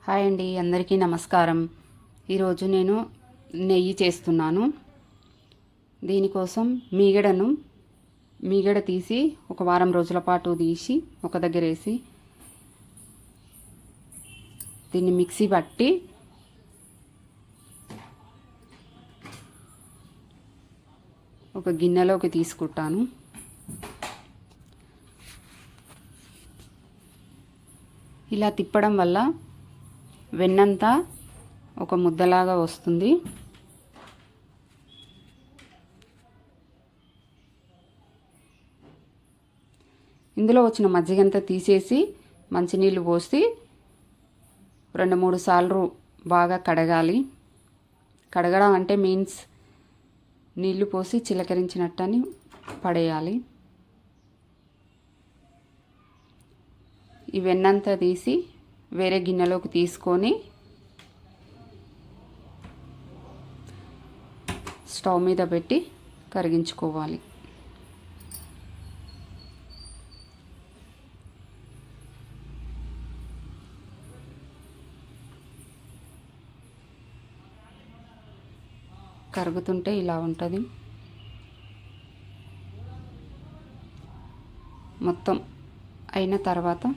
Hi అండి, అందరికీ నమస్కారం. ఈరోజు నేను నెయ్యి చేస్తున్నాను. దీనికోసం మీగడ తీసి ఒక వారం రోజుల పాటు తీసి ఒక దగ్గర వేసి దీన్ని మిక్సీ పట్టి ఒక గిన్నెలోకి తీసుకుంటాను. ఇలా తిప్పడం వల్ల వెన్నంతా ఒక ముద్దలాగా వస్తుంది. ఇందులో వచ్చిన మజ్జిగంతా తీసేసి మంచినీళ్ళు పోసి 2-3 సార్లు బాగా కడగాలి. కడగడం అంటే మీన్స్ నీళ్లు పోసి చిలకరించినట్టని పడేయాలి. ఈ వెన్నంతా తీసి వేరే గిన్నెలోకి తీసుకొని స్టవ్ మీద పెట్టి కరిగించుకోవాలి. కరుగుతుంటే ఇలా ఉంటుంది. మొత్తం అయిన తర్వాత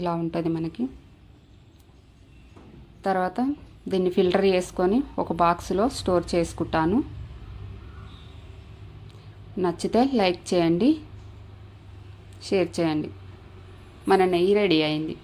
ఇలా ఉంటుంది మనకి. తర్వాత దీన్ని ఫిల్టర్ చేసుకొని ఒక బాక్స్లో స్టోర్ చేసుకుంటాను. నచ్చితే లైక్ చేయండి, షేర్ చేయండి. మన నెయ్యి రెడీ అయింది.